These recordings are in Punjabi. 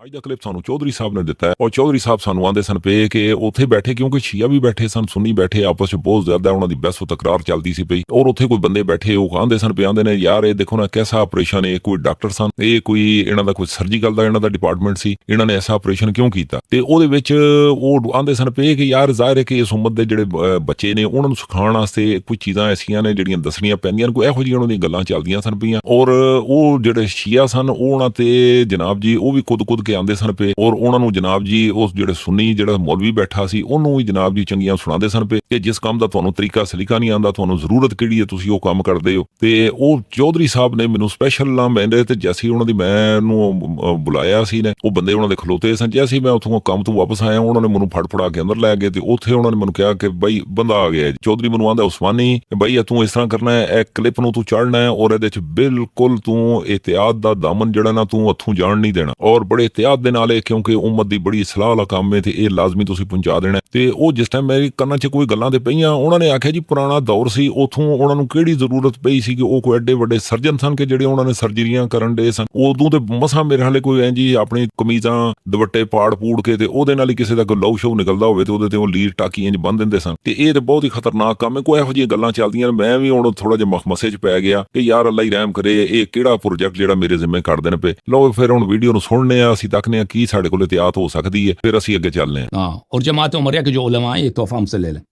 ਅੱਜ ਦਾ ਕਲਿੱਪ ਸਾਨੂੰ ਚੌਧਰੀ ਸਾਹਿਬ ਨੇ ਦਿੱਤਾ ਹੈ ਔਰ ਚੌਧਰੀ ਸਾਹਿਬ ਸਾਨੂੰ ਆਂਦੇ ਸਨ ਪਏ ਕਿ ਉੱਥੇ ਬੈਠੇ ਕਿਉਂਕਿ ਸ਼ੀਆ ਵੀ ਬੈਠੇ ਸਨ ਸੁੰਨੀ ਬੈਠੇ ਆਪਸ ਵਿੱਚ ਬਹੁਤ ਜ਼ਿਆਦਾ ਉਹਨਾਂ ਦੀ ਬਹਿਸ ਤਕਰਾਰ ਚੱਲਦੀ ਸੀ ਪਈ ਔਰ ਉੱਥੇ ਕੋਈ ਬੰਦੇ ਬੈਠੇ ਉਹ ਆਂਦੇ ਸਨ ਪਏ ਆਂਦੇ ਨੇ ਯਾਰ ਇਹ ਦੇਖੋ ਨਾ ਕਿਹਦਾ ਆਪਰੇਸ਼ਨ ਹੈ ਕੋਈ ਡਾਕਟਰ ਸਨ ਇਹ ਕੋਈ ਇਹਨਾਂ ਦਾ ਕੋਈ ਸਰਜੀਕਲ ਦਾ ਇਹਨਾਂ ਦਾ ਡਿਪਾਰਟਮੈਂਟ ਸੀ ਇਹਨਾਂ ਨੇ ਐਸਾ ਆਪਰੇਸ਼ਨ ਕਿਉਂ ਕੀਤਾ ਤੇ ਉਹਦੇ ਵਿੱਚ ਉਹ ਆਂਦੇ ਸਨ ਪਏ ਕਿ ਯਾਰ ਜ਼ਾਹਿਰ ਹੈ ਕਿ ਇਸ ਉਮਤ ਦੇ ਜਿਹੜੇ ਬੱਚੇ ਨੇ ਉਹਨਾਂ ਨੂੰ ਸਿਖਾਉਣ ਵਾਸਤੇ ਕੁਝ ਚੀਜ਼ਾਂ ਐਸੀਆਂ ਨੇ ਜਿਹੜੀਆਂ ਦੱਸਣੀਆਂ ਪੈਂਦੀਆਂ ਕੋਈ ਇਹੋ ਜਿਹੀਆਂ ਉਹਨਾਂ ਦੀਆਂ ਗੱਲਾਂ ਚੱਲਦੀਆਂ ਸਨ ਪਈਆਂ ਔਰ ਉਹ ਜਿਹੜੇ ਸ਼ੀਆ ਸਨ ਉਹਨਾਂ ਤੇ ਜਨਾਬ ਜੀ ਉਹ ਵੀ ਕੁੱਦ ਕੇ ਆਂਦੇ ਸਨ ਪਏ ਔਰ ਉਹਨਾਂ ਨੂੰ ਜਨਾਬ ਜੀ ਉਸ ਜਿਹੜੇ ਸੁੰਨੀ ਜਿਹੜਾ ਮੌਲਵੀ ਬੈਠਾ ਸੀ ਉਹਨੂੰ ਵੀ ਜਨਾਬ ਜੀ ਚੰਗੀਆਂ ਸੁਣਾਉਂਦੇ ਸਨ ਪਏ ਕਿ ਜਿਸ ਕੰਮ ਦਾ ਤੁਹਾਨੂੰ ਤਰੀਕਾ ਸਲੀਕਾ ਨਹੀਂ ਆਉਂਦਾ ਤੁਹਾਨੂੰ ਜ਼ਰੂਰਤ ਕਿਹੜੀ ਹੈ ਤੁਸੀਂ ਉਹ ਕੰਮ ਕਰਦੇ ਹੋ ਤੇ ਉਹ ਚੌਧਰੀ ਸਾਹਿਬ ਨੇ ਮੈਨੂੰ ਸਪੈਸ਼ਲ ਨਾ ਮੈਂਦੇ ਤੇ ਜੈਸੀ ਉਹਨਾਂ ਦੀ ਮੈਂ ਨੂੰ ਬੁਲਾਇਆ ਸੀ ਨੇ ਉਹ ਬੰਦੇ ਉਹਨਾਂ ਦੇ ਖਲੋਤੇ ਸਨ ਜੈਸੀ ਮੈਂ ਉੱਥੋਂ ਕੰਮ ਤੋਂ ਵਾਪਸ ਆਇਆ ਉਹਨਾਂ ਨੇ ਮੈਨੂੰ ਫੜਾ ਕੇ ਅੰਦਰ ਲੈ ਗਏ ਤੇ ਉੱਥੇ ਉਹਨਾਂ ਨੇ ਮੈਨੂੰ ਕਿਹਾ ਕਿ ਬਈ ਬੰਦਾ ਆ ਗਿਆ ਚੌਧਰੀ ਮੈਨੂੰ ਆਂਦਾ ਉਸਮਾਨੀ ਬਈ ਤੂੰ ਇਸ ਤਰ੍ਹਾਂ ਕਰਨਾ ਹੈ ਇਹ ਕਲਿੱਪ ਨੂੰ ਤੂੰ ਚੜ੍ਹਨਾ ਹੈ ਔਰ ਇਹਦੇ ਚ ਬਿਲਕੁਲ ਤੂੰ ਇhtiyat ਦਾ ਦਾਮਨ ਜਿਹੜਾ ਨਾ ਤੂੰ ਹੱਥੋਂ ਜਾਣ ਨਹੀਂ ਦੇਣਾ ਔਰ ਬੜੇ ਇhtiyat ਦੇ ਨਾਲ ਕਿਉਂਕਿ ਉਮਤ ਦੀ ਬੜੀ ਸਲਾਹ ਵਾਲਾ ਕੰਮ ਹੈ ਤੇ ਇਹ ਲਾਜ਼ਮੀ ਤੁਸੀਂ ਪਹੁੰਚਾ ਦੇਣਾ ਤੇ ਉਹ ਜਿਸ ਟਾਈਮ ਮੇਰੀ ਕੰਨਾਂ 'ਚ ਕੋਈ ਗੱਲਾਂ ਤੇ ਪਈਆਂ ਉਹਨਾਂ ਨੇ ਆਖਿਆ ਜੀ ਪੁਰਾਣਾ ਦੌਰ ਸੀ ਉਥੋਂ ਉਹਨਾਂ ਨੂੰ ਕਿਹੜੀ ਜ਼ਰੂਰਤ ਪਈ ਸੀ ਕਿ ਉਹ ਕੋਈ ਐਡੇ ਵੱਡੇ ਸਰਜਨ ਸਨ ਕਿ ਜਿਹੜੇ ਉਹਨਾਂ ਨੇ ਸਰਜਰੀਆਂ ਕਰਨ ਦੇ ਸਨ ਉਦੋਂ ਤੇ ਮਸਾਂ ਮੇਰੇ ਹਾਲੇ ਕੋਈ ਐਂ ਜੀ ਆਪਣੀ ਕਮੀਜ਼ਾਂ ਦੁਪੱਟੇ ਪਾੜ ਪੂੜ ਕੇ ਤੇ ਉਹਦੇ ਨਾਲ ਹੀ ਕਿਸੇ ਦਾ ਕੋਈ ਲਹੂ ਸ਼ਹੂ ਨਿਕਲਦਾ ਹੋਵੇ ਤੇ ਉਹਦੇ ਤੇ ਉਹ ਲੀਰ ਟਾਕੀ ਇੰਜ ਬੰਨ ਦਿੰਦੇ ਸਨ ਤੇ ਇਹ ਤੇ ਬਹੁਤ ਹੀ ਖਤਰਨਾਕ ਕੰਮ ਹੈ ਕੋਈ ਇਹੋ ਜਿਹੀਆਂ ਗੱਲਾਂ ਚੱਲਦੀਆਂ ਮੈਂ ਵੀ ਹੁਣ ਥੋੜਾ ਜਿਹਾ ਮਖਮਸੇ 'ਚ ਪੈ ਗਿਆ ਕਿ ਯਾਰ ਅੱਲਾ ਹੀ ਰਹਿਮ ਕਰੇ ਇਹ ਕਿਹੜਾ ਪ੍ਰੋਜੈਕਟ ਜਿਹੜਾ ਮੇਰੇ ਜ਼ਿੰਮੇ ਕਰ ਦੇਣ ਪਏ ਲਓ ਫਿਰ ਹੁਣ ਵੀਡੀਓ ਨੂੰ ਸੁਣਨੇ ਆ ਅਸੀਂ ਤੱਕਨੇ ਆ ਕੀ ਸਾਡੇ ਕੋਲ ਇhtiyat ਹੋ ਸਕਦੀ ਹੈ ਫਿਰ ਅਸੀਂ ਅੱਗੇ ਚੱਲਨੇ हैं हाँ और जमात उमरिया के जो उलमा हैं ये तोहफा हमसे ले लें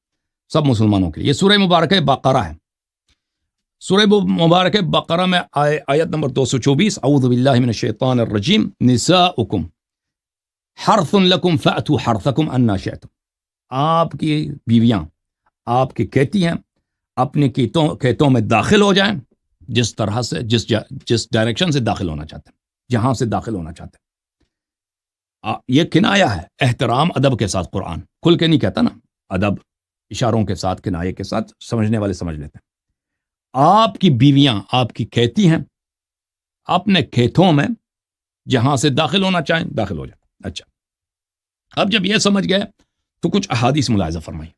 सब मुसलमानों के लिए ये सूरह मुबारक बकरा है सूरह मुबारक बकरा में आयत नंबर 224 औज़ु बिल्लाहि मिनश शैतानिर रजीम निसाउकुम हर्थुन लकुम फअतु हर्थकुम अन्ना शिअतुम आपकी बीवियां आपकी कहती हैं अपने खेतों में दाखिल हो जाएं जिस तरह से जिस डायरेक्शन से दाखिल होना चाहते हैं जहां से दाखिल होना चाहते हैं ये किनाया है एहतराम अदब के साथ कुरान खुल के नहीं कहता ना अदब इशारों के साथ किनाये के साथ समझने वाले समझ लेते हैं आपकी बीवियां आपकी कहती हैं अपने खेतों में जहां से दाखिल होना चाहें दाखिल हो जाए अच्छा अब जब ये समझ गए तो कुछ अहादीस मुलाहिजा फरमाई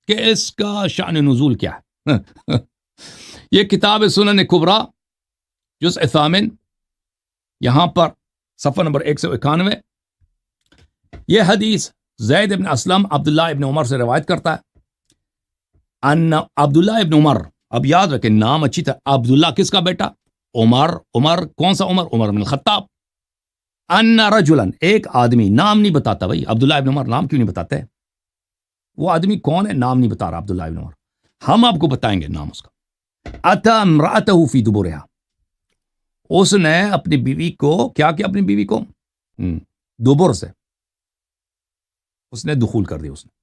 कि इसका शान नुज़ूल क्या है ये किताब सुनन कुबरा जुज़ सामिन यहां पर सफ़ा नंबर 191 ये हदीस ज़ैद इब्न अस्लम अब्दुल्ला इब्न उमर से रवायत करता है अन्ना अब्दुल्ला इब्न उमर अब याद रखें नाम अच्छी तरह अब्दुल्ला किसका बेटा उमर कौन सा उमर इब्न खत्ताब अन्ना रजुलन एक आदमी नाम नहीं बताता भाई अब्दुल्ला इब्न उमर नाम क्यों नहीं बताते वो आदमी कौन है नाम नहीं बता रहा अब्दुल्ला इब्न उमर हम आपको बताएंगे नाम उसका अता इम्राअतहु फी दुबुरिहा उसने अपनी बीवी को क्या किया अपनी बीवी को दुबुर से उसने दुखूल कर दिया उसने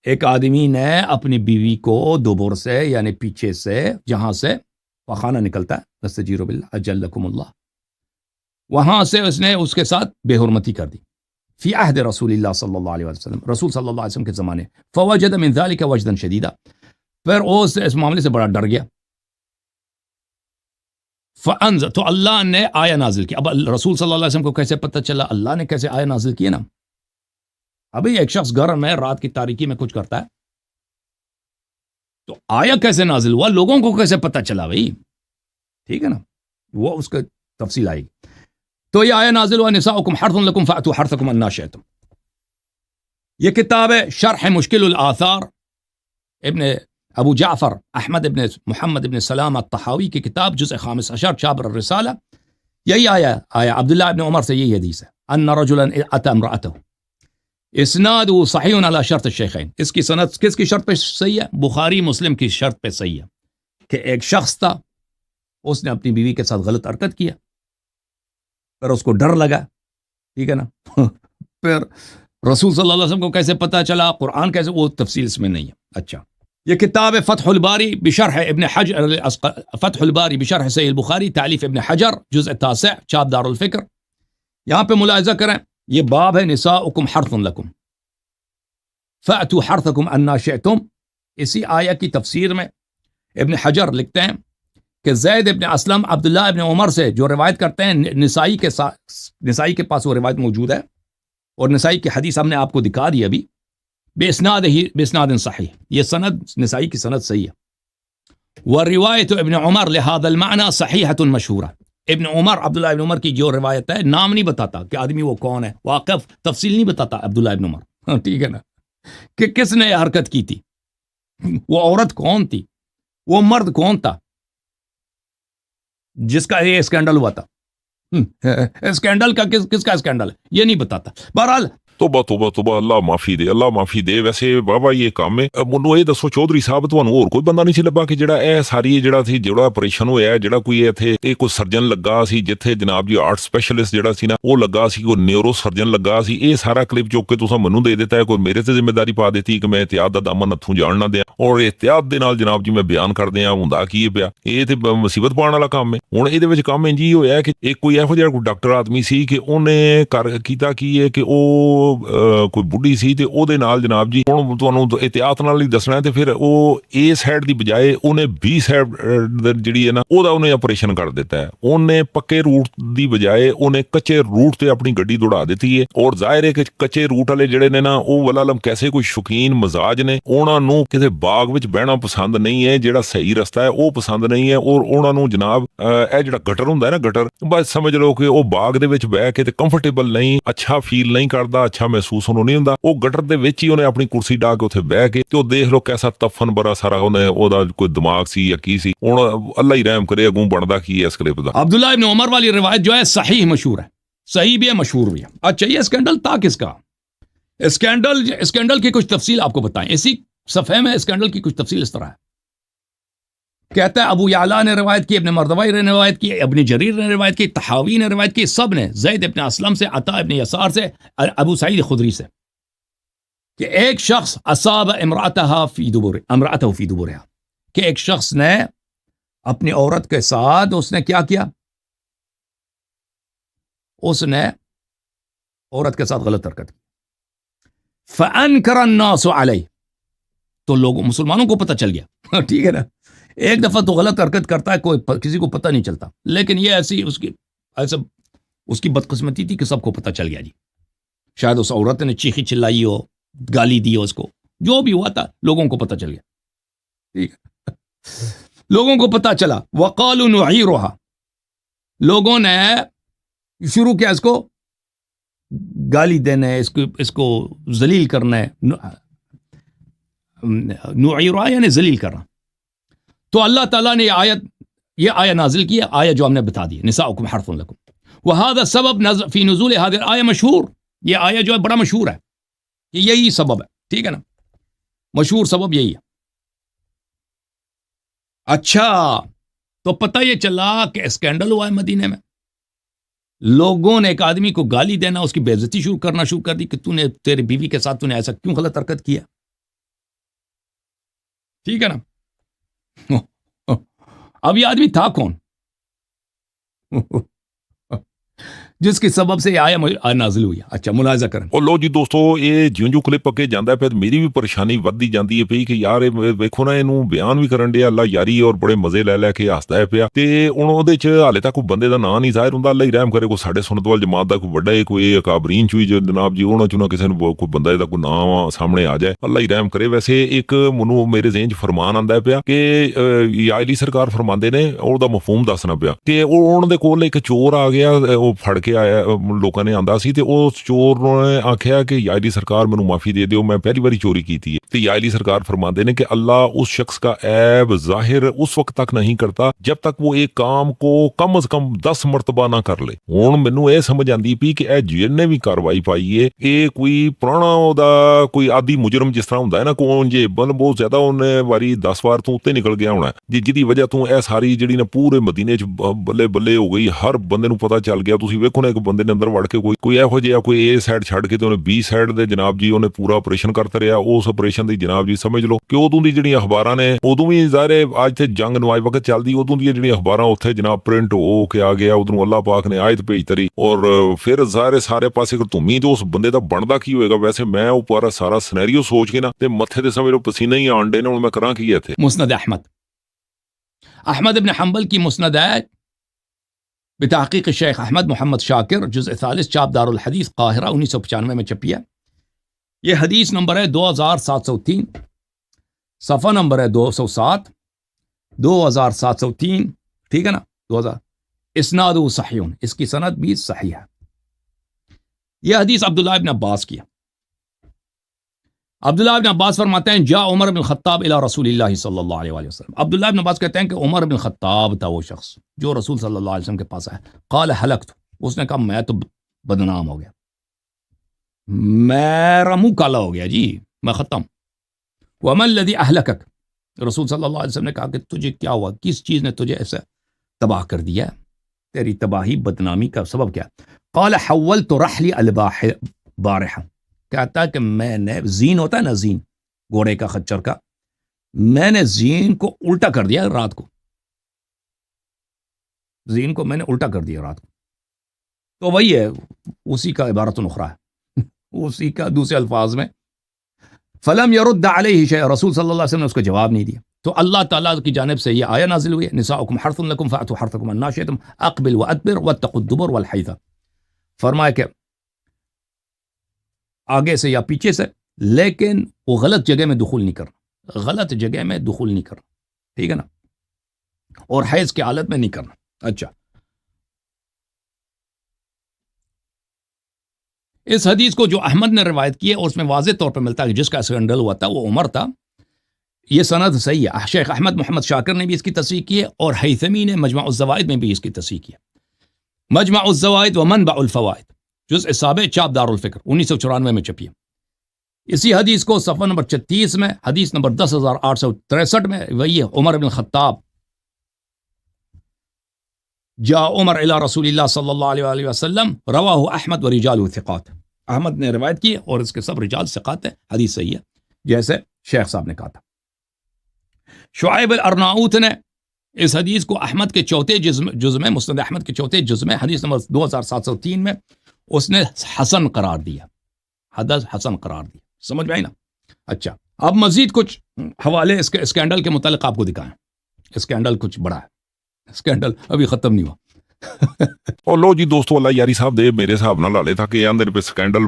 एक आदमी ने अपनी बीवी को दुबुर से यानी पीछे से जहां से पखाना निकलता है नस्तजीरु बिल्लाह अजल्लकुमुल्लाह वहां से उसने उसके साथ बेहुरमती कर दी फी अहद रसूलिल्लाह सल्लल्लाहु अलैहि वसल्लम रसूल सल्लल्लाहु अलैहि वसल्लम के ज़माने फवजद मिन ज़ालिका वजदन शदीदा फिर वो इस मामले से बड़ा डर गया फ़अंज़ तो अल्लाह ने आया नाजिल की अब रसूल सल्लल्लाहु अलैहि वसल्लम को कैसे पता चला अल्लाह ने कैसे आया नाजिल किया ना अभी एक शख्स घर में रात की तारीकी में कुछ करता है तो आया कैसे नाजिल हुआ लोगों को कैसे पता चला भाई ठीक है ना वो उसका तफसील आएगी तो ये आया नाजिल हुआ निसाउकुम हर्थुन लकुम फअतु हर्थकुम अन्ना शिअतुम ये किताब है शरह मुश्किलुल आसार इब्न अबू जाफर अहमद इब्न मुहम्मद इब्न सलाम अत-तहावी की किताब जुज़ खामिस अशर चाबर रिसाला यही आया अब्दुल्ला इब्न उमर से यही हदीस है अन्ना रजुलन अता इम्राअतहु इसनाद सही अला शर्त शेखैन इसकी सनद किसकी शर्त पे सही है बुखारी मुस्लिम की शर्त पे सही है कि एक शख्स था उसने अपनी बीवी के साथ गलत हरकत किया पर उसको डर लगा ठीक है ना फिर रसूल सल्लल्लाहु अलैहि वसल्लम को कैसे पता चला कुरान कैसे वो तफसील इसमें नहीं है अच्छा ये किताब फ़त्हुल बारी बिशरह इब्न हजर फ़त्हुल बारी बिशरह सहीह बुखारी तालीफ इब्न हजर जुज़ तासिअ चाप दारुल फ़िक्र यहाँ पे मुलाहिज़ा करें ये बाब है निसाउकुम हर्थुन लकुम फ़अतु हर्थकुम अन्ना शिअतुम इसी आया की तफसीर में इब्न हजर लिखते हैं कि ज़ैद इब्न अस्लम अब्दुल्ला इब्न उमर से जो रिवायत करते हैं निसाई के पास वो रिवायत मौजूद है और निसाई की हदीस हमने आपको दिखा दी अभी बेस्नाद सही ये सनद निसाई की सनद सही है व रिवायत इब्न उमर लिहाज़ा अल-मअना सहीहतुन मशहूरा ابن عمر عبداللہ ابن عمر کی جو روایت ہے نام نہیں بتاتا کہ آدمی وہ کون ہے, واقف تفصیل نہیں بتاتا عبداللہ ابن عمر, ٹھیک ہے نا, کہ کس نے یہ حرکت کی تھی, وہ عورت کون تھی, وہ مرد کون تھا جس کا یہ اسکینڈل ہوا تھا. اسکینڈل کا کس کا اسکینڈل ہے یہ نہیں بتاتا. بہرحال توبہ توبہ توبہ, اللہ معافی دے, اللہ معافی دے. ویسے واہ یہ کام ہے. منو یہ دسو چودھری صاحب ਤੁਹਾਨੂੰ ਹੋਰ ਕੋਈ ਬੰਦਾ ਨਹੀਂ ਸੀ ਲੱਭਾ ਕਿ ਜਿਹੜਾ ਇਹ ਸਾਰੀ ਜਿਹੜਾ ਆਪਰੇਸ਼ਨ ਹੋਇਆ, ਜਿਹੜਾ ਕੋਈ ਇੱਥੇ ਇਹ ਕੋਈ ਸਰਜਨ ਲੱਗਾ ਸੀ ਜਿੱਥੇ ਜਨਾਬ ਜੀ ਆਰਟ ਸਪੈਸ਼ਲਿਸਟ ਜਿਹੜਾ ਸੀ ਨਾ ਉਹ ਲੱਗਾ ਸੀ, ਕੋਈ ਨਿਊਰੋ ਸਰਜਨ ਲੱਗਾ ਸੀ, ਇਹ ਸਾਰਾ ਕਲਿੱਪ ਚੁੱਕ ਕੇ ਤੁਸੀਂ ਮੈਨੂੰ ਦੇ ਦਿੱਤਾ ਹੈ, ਕੋਈ ਮੇਰੇ ਤੇ ਜ਼ਿੰਮੇਵਾਰੀ ਪਾ ਦਿੱਤੀ ਕਿ ਮੈਂ ਇਤਿਹਾਦ ਦਾ ਦਾਮਨ ਹੱਥੋਂ ਜਾਣ ਨਾ ਦਿਆਂ, ਔਰ ਇਤਿਹਾਦ ਦੇ ਨਾਲ ਜਨਾਬ ਜੀ ਮੈਂ ਬਿਆਨ ਕਰਦੇ ਆ ਹੁੰਦਾ ਕੀ ਪਿਆ, ਇਹ ਤੇ ਮੁਸੀਬਤ ਪਾਉਣ ਵਾਲਾ ਕੰਮ ਹੈ. ਹੁਣ ਇਹਦੇ ਵਿੱਚ ਕੰਮ ਇੰਜ ਹੀ ਹੋਇਆ ਕਿ ਇੱਕ ਕੋਈ ਇਹੋ ਜਿਹਾ ਕੋਈ ਡਾਕਟਰ ਆਦਮੀ ਸੀ ਕਿ ਉਹਨੇ ਕੀਤਾ ਕੀ ਹੈ ਕਿ ਉਹ ਕੋਈ ਬੁੱਢੀ ਸੀ ਤੇ ਉਹਦੇ ਨਾਲ ਜਨਾਬ ਜੀ ਹੁਣ ਤੁਹਾਨੂੰ ਇਤਿਹਾਤ ਨਾਲ ਹੀ ਦੱਸਣਾ ਤੇ ਫਿਰ ਉਹ A ਸਾਈਡ ਦੀ ਬਜਾਏ ਉਹਨੇ B ਸਾਈਡ ਜਿਹੜੀ ਹੈ ਨਾ ਉਹਦਾ ਉਹਨੇ ਆਪਰੇਸ਼ਨ ਕਰ ਦਿੱਤਾ ਹੈ. ਉਹਨੇ ਪੱਕੇ ਰੂਟ ਦੀ ਬਜਾਏ ਉਹਨੇ ਕੱਚੇ ਰੂਟ ਤੇ ਆਪਣੀ ਗੱਡੀ ਦੌੜਾ ਦਿੱਤੀ ਹੈ. ਔਰ ਜ਼ਾਹਿਰ ਹੈ ਕਿ ਕੱਚੇ ਰੂਟ ਵਾਲੇ ਜਿਹੜੇ ਨੇ ਨਾ ਉਹ ਵਲਾਲਮ ਕੈਸੇ ਕੋਈ ਸ਼ੌਕੀਨ ਮਜ਼ਾਜ ਨੇ, ਉਹਨਾਂ ਨੂੰ ਕਿਸੇ ਬਾਗ ਵਿੱਚ ਬਹਿਣਾ ਪਸੰਦ ਨਹੀਂ ਹੈ, ਜਿਹੜਾ ਸਹੀ ਰਸਤਾ ਹੈ ਉਹ ਪਸੰਦ ਨਹੀਂ ਹੈ. ਔਰ ਉਹਨਾਂ ਨੂੰ ਜਨਾਬ ਇਹ ਜਿਹੜਾ ਗਟਰ ਹੁੰਦਾ ਹੈ ਨਾ, ਗਟਰ ਬਸ ਸਮਝ ਲਓ ਕਿ ਉਹ ਬਾਗ ਦੇ ਵਿੱਚ ਬਹਿ ਕੇ ਤੇ ਕੰਫਰਟੇਬਲ ਨਹੀਂ, ਅੱਛਾ ਫੀਲ ਨਹੀਂ ਕਰਦਾ, ਅੱਛਾ ਮਹਿਸੂਸ ਉਹਨੂੰ ਨਹੀਂ ਹੁੰਦਾ. ਉਹ ਗਟਰ ਦੇ ਵਿੱਚ ਹੀ ਉਹਨੇ ਆਪਣੀ ਕੁਰਸੀ ਢਾ ਕੇ ਉੱਥੇ ਬਹਿ ਕੇ ਤੇ ਉਹ ਦੇਖ ਲਓ ਕੈਸਾ ਤਫਨ ਬਰਾ ਸਾਰਾ ਉਹਦਾ ਕੋਈ ਦਿਮਾਗ ਸੀ ਜਾਂ ਕੀ ਸੀ. ਹੁਣ ਅੱਲਾ ਹੀ ਰਹਿਮ ਕਰੇ ਅਗੋਂ ਬਣਦਾ ਕੀ ਹੈ ਇਸ ਕਲਿੱਪ ਦਾ. عبداللہ ابن عمر والی روایت جو ہے صحیح مشہور ہے, صحیح بھی ہے مشہور بھی ہے. اچھا یہ اسکینڈل تھا کس کا؟ اسکینڈل کی کچھ تفصیل آپ کو بتائیں. اسی صفحے میں اسکینڈل کی کچھ تفصیل اس طرح ہے. کہتا ہے ابو یعلا نے روایت کی, ابن مردوی نے روایت کی, ابن جریر نے روایت کی, طحاوی نے روایت کی, سب نے زید ابن اسلم سے, عطا ابن یسار سے, ابو سعید خدری سے, کہ ایک شخص اصاب امرأتها فی دبرها, کہ ایک شخص نے اپنی عورت کے ساتھ اس نے کیا کیا, اس نے عورت کے ساتھ غلط حرکت کی. فانکر الناس علیہ, تو لوگوں مسلمانوں کو پتہ چل گیا. ٹھیک ہے نا, ایک دفعہ تو غلط حرکت کرتا ہے, کوئی کسی کو پتہ نہیں چلتا, لیکن یہ ایسی اس کی بدقسمتی تھی کہ سب کو پتہ چل گیا. جی شاید اس عورت نے چیخی چلائی ہو, گالی دی ہو, اس کو جو بھی ہوا تھا لوگوں کو پتہ چل گیا. ٹھیک ہے, لوگوں کو پتہ چلا. وقالوا نعيرها, لوگوں نے شروع کیا اس کو گالی دینا ہے, اس کو ذلیل کرنا ہے. نعيرها یعنی ذلیل کرنا. تو اللہ تعالیٰ نے یہ آیت نازل کی ہے, آیت جو ہم نے بتا دی, نساؤکم حرث لکم. وهذا سبب فی نزول هذه الآیہ مشہور, یہ آیت جو ہے بڑا مشہور ہے, یہی سبب ہے. ٹھیک ہے نا, مشہور سبب یہی ہے. اچھا تو پتہ یہ چلا کہ اسکینڈل ہوا ہے مدینے میں, لوگوں نے ایک آدمی کو گالی دینا, اس کی بے عزتی کرنا شروع کر دی کہ تیری بیوی کے ساتھ نے ایسا کیوں غلط حرکت کیا. ٹھیک ہے نا, اب یہ آدمی تھا کون جس کے سبب سے یہ آیا نازل ہوئی. اچھا ملاحظہ کریں. اور لو جی دوستو, ਇਹ ਜਿਉਂ-ਜਿਉਂ ਕਲਿੱਪ ਅੱਗੇ ਜਾਂਦਾ ਫਿਰ ਮੇਰੀ ਵੀ ਪਰੇਸ਼ਾਨੀ ਵੱਧਦੀ ਜਾਂਦੀ ਹੈ ਪਈ ਕਿ ਯਾਰ ਇਹ ਵੇਖੋ ਨਾ, ਇਹਨੂੰ ਬਿਆਨ ਵੀ ਕਰਨ ਡਿਆ ਅੱਲਾ ਯਾਰੀ ਔਰ ਬੜੇ ਮਜ਼ੇ ਲੈ ਕੇ ਹੱਸਦਾ ਹੈ ਪਿਆ. ਤੇ ਹੁਣ ਉਹਦੇ ਚ ਹਾਲੇ ਤੱਕ ਕੋਈ ਬੰਦੇ ਦਾ ਨਾਂ ਨਹੀਂ ਜ਼ਾਹਿਰ ਹੁੰਦਾ. ਅੱਲਾ ਹੀ ਰਹਿਮ ਕਰੇ ਕੋਈ ਸਾਡੇ ਸੁਨਨਤ ਵਾਲ ਜਮਾਤ ਦਾ ਕੋਈ ਵੱਡਾ ਕੋਈ ਅਕਾਬਰੀਨ ਚੋਂ ਜੋ ਜਨਾਬ ਜੀ ਉਹਨਾਂ ਚੋਂ ਨਾ ਕਿਸੇ ਨੂੰ ਕੋਈ ਬੰਦਾ ਇਹਦਾ ਕੋਈ ਨਾਂ ਸਾਹਮਣੇ ਆ ਜਾਏ, ਅੱਲਾ ਹੀ ਰਹਿਮ ਕਰੇ. ਵੈਸੇ ਇੱਕ ਮੈਨੂੰ ਮੇਰੇ ਜ਼ਿਹਨ 'ਚ ਫਰਮਾਨ ਆਉਂਦਾ ਪਿਆ ਕਿ ਯਾਲੀ ਸਰਕਾਰ ਫਰਮਾਉਂਦੇ ਨੇ, ਉਹਦਾ ਮਫਹੂਮ ਦੱਸਣਾ ਪਿਆ ਕਿ ਉਹਨਾਂ ਦੇ ਕੋਲ ਇੱਕ ਚੋਰ ਆ ਗਿਆ, ਉਹ ਫੜ ਕੇ ਆਇਆ, ਲੋਕਾਂ ਨੇ ਆਂਦਾ ਸੀ ਤੇ ਉਸ ਚੋਰ ਨੇ ਆਖਿਆ ਕਿ ਯਾ ਅਲੀ ਸਰਕਾਰ ਮੈਨੂੰ ਮਾਫੀ ਦੇ ਦਿਓ, ਮੈਂ ਪਹਿਲੀ ਵਾਰੀ ਚੋਰੀ ਕੀਤੀ ਹੈ. ਤੇ ਯਾ ਅਲੀ ਸਰਕਾਰ ਫਰਮਾتے ਨੇ کہ اللہ اس شخص کا عیب ظاہر اس وقت تک نہیں کرتا جب تک وہ ایک کام کو کم از کم 10 مرتبہ نہ کر لے. ਹੁਣ ਮੈਨੂੰ ਇਹ ਸਮਝ ਆਂਦੀ ਪਈ ਕਿ ਇਹ ਜਿਹਨੇ ਵੀ ਕਾਰਵਾਈ ਪਾਈ ਏ, ਇਹ ਕੋਈ ਪੁਰਾਣਾ ਉਹਦਾ ਕੋਈ ਆਦੀ ਮੁਜਰਮ ਜਿਸ ਤਰ੍ਹਾਂ ਹੁੰਦਾ ਹੈ ਨਾ, ਕੋਈ ਜੇ ਬਹੁਤ ਜ਼ਿਆਦਾ ਉਹਨੇ ਵਾਰੀ 10 ਵਾਰ ਤੋਂ ਉੱਤੇ ਨਿਕਲ ਗਿਆ ਹੋਣਾ, ਜਿਹਦੀ ਵਜ੍ਹਾ ਤੋਂ ਇਹ ਸਾਰੀ ਜਿਹੜੀ ਨਾ ਪੂਰੇ ਮਦੀਨੇ 'ਚ ਬੱਲੇ ਬੱਲੇ ਹੋ ਗਈ, ਹਰ ਬੰਦੇ ਨੂੰ ਪਤਾ ਚੱਲ ਗਿਆ. ਤੁਸੀਂ ਵੇਖੋ ਨਾ, ਇੱਕ ਬੰਦੇ ਨੇ ਅੰਦਰ ਵੜ ਕੇ ਕੋਈ ਇਹੋ ਜਿਹਾ ਕੋਈ A ਸਾਈਡ ਛੱਡ ਕੇ ਤੇ ਉਹਨੇ B ਸਾਈਡ ਦੇ ਜਨਾਬ ਜੀ ਉਹਨੇ ਪੂਰਾ ਆਪਰੇਸ਼ਨ ਕਰਤਾ ਰਿਹਾ. ਉਸ ਆਪਰੇਸ਼ਨ ਦੀ ਜਨਾਬ ਜੀ ਸਮਝ ਲਓ ਕਿ ਉਦੋਂ ਦੀ ਜਿਹੜੀਆਂ ਅਖਬਾਰਾਂ ਨੇ, ਉਦੋਂ ਵੀ ਜ਼ਾਹਿਰ ਅੱਜ ਤੇ ਜੰਗ ਨਵਾਜ਼ ਵਕਤ ਚੱਲਦੀ, ਉਦੋਂ ਦੀਆਂ ਜਿਹੜੀਆਂ ਅਖਬਾਰਾਂ ਉੱਥੇ ਜਨਾਬ ਪ੍ਰਿੰਟ ਹੋ ਕੇ ਆ ਗਿਆ, ਉਦੋਂ ਅੱਲਾਹ ਪਾਕ ਨੇ ਆਇਤ ਭੇਜ ਤਰੀ ਔਰ ਫਿਰ ਜ਼ਾਹਿਰ ਸਾਰੇ ਪਾਸੇ ਧੂਮੀ ਤੇ ਉਸ ਬੰਦੇ ਦਾ ਬਣਦਾ ਕੀ ਹੋਏਗਾ. ਵੈਸੇ ਮੈਂ ਉਹ ਪੂਰਾ ਸਾਰਾ ਸਿਨੈਰੀਓ ਸੋਚ ਕੇ ਨਾ ਤੇ ਮੱਥੇ ਤੇ ਸਮਝ ਲਓ ਪਸੀਨਾ ਹੀ ਆਣ ਡੇ ਨੇ. ਹੁਣ ਮੈਂ ਕਰਾਂ ਕੀ ਇੱਥੇ. مسند احمد ابن حنبل کی مسند ہے بتحقیق شیخ احمد محمد شاکر, جزء ثالث, چاپ دار الحدیث قاہرہ 1995 میں چھپی ہے. یہ حدیث نمبر ہے 2703, صفحہ نمبر ہے 207, 2703. ٹھیک ہے نا, 2000. اسناد صحیح، اس کی سند بھی صحیح ہے۔ یہ حدیث عبداللہ ابن عباس کی ہے۔ عبداللہ ابن عباس فرماتے ہیں جاء عمر بن خطاب الی رسول اللہ صلی اللہ علیہ وآلہ وسلم، عبداللہ ابن عباس کہتے ہیں کہ عمر بن خطاب تھا وہ شخص جو رسول صلی اللہ علیہ وسلم کے پاس آیا، قال ہلکت، اس نے کہا میں تو بدنام ہو گیا، میرا منہ کالا ہو گیا جی، میں ختم۔ وما الذی اہلکک، رسول صلی اللہ علیہ وسلم نے کہا کہ تجھے کیا ہوا، کس چیز نے تجھے ایسا تباہ کر دیا، تیری تباہی بدنامی کا سبب کیا؟ قال حولت رحلی البارحہ، کہتا ہے کہ میں نے، زین ہوتا ہے نا زین گھوڑے کا خچر کا، میں نے زین کو الٹا کر دیا رات کو، زین کو میں نے الٹا کر دیا رات کو۔ تو وہی ہے، اسی کا عبارت نخرا ہے، اسی کا دوسرے الفاظ میں فلم يرد علیہ شیء، رسول صلی اللہ علیہ وسلم نے اس کو جواب نہیں دیا۔ تو اللہ تعالیٰ کی جانب سے یہ آیہ نازل ہوئی ہے نساؤکم حرث لکم فأتوا حرثکم انا شئتم اقبل وادبر واتقوا الدبر والحیث، فرمایا کہ آگے سے یا پیچھے سے، لیکن وہ غلط جگہ میں دخول نہیں کرنا، غلط جگہ میں دخول نہیں کرنا، ٹھیک ہے نا، اور حیض کی حالت میں نہیں کرنا۔ اچھا، اس حدیث کو جو احمد نے روایت کی ہے اور اس میں واضح طور پہ ملتا ہے کہ جس کا اسکینڈل ہوا تھا وہ عمر تھا، یہ سند صحیح ہے۔ شیخ احمد محمد شاکر نے بھی اس کی تصحیح کی ہے اور حیثمی نے مجمع الزوائد میں بھی اس کی تصحیح کی ہے۔ مجمع الزوائد و منبع الفوائد، جزء سابع، چاپ دار الفکر، 1994 میں چھپی ہے۔ اسی حدیث کو صفحہ نمبر 36 میں، حدیث نمبر 10,863 میں، وہی ہے عمر بن خطاب جاء عمر الی رسول اللہ صلی اللہ علیہ وآلہ وسلم، رواہ احمد و رجال ثقات، احمد نے روایت کی اور اس کے سب رجال ثقات ہیں، حدیث صحیح ہے جیسے شیخ صاحب نے کہا تھا۔ شعیب الارناؤت نے اس حدیث کو احمد کے چوتھے جز میں، مسند احمد کے چوتھے جز میں، حدیث نمبر 2703 میں اس نے حسن قرار دیا، حدث حسن قرار دیا، سمجھ میں آئی نا؟ اچھا، اب مزید کچھ حوالے اس کے اسکینڈل کے متعلق آپ کو دکھائیں۔ اسکینڈل کچھ بڑا ہے، اسکینڈل ابھی ختم نہیں ہوا۔ اور ਲੋ ਜੀ ਦੋਸਤੋ, ਅੱਲਾ ਯਾਰੀ ਸਾਹਿਬ ਦੇ ਮੇਰੇ ਹਿਸਾਬ ਨਾਲ ਹਾਲੇ ਤੱਕ ਇਹ ਆਂਦੇ ਨੇ ਵੀ ਸਕੈਂਡਲ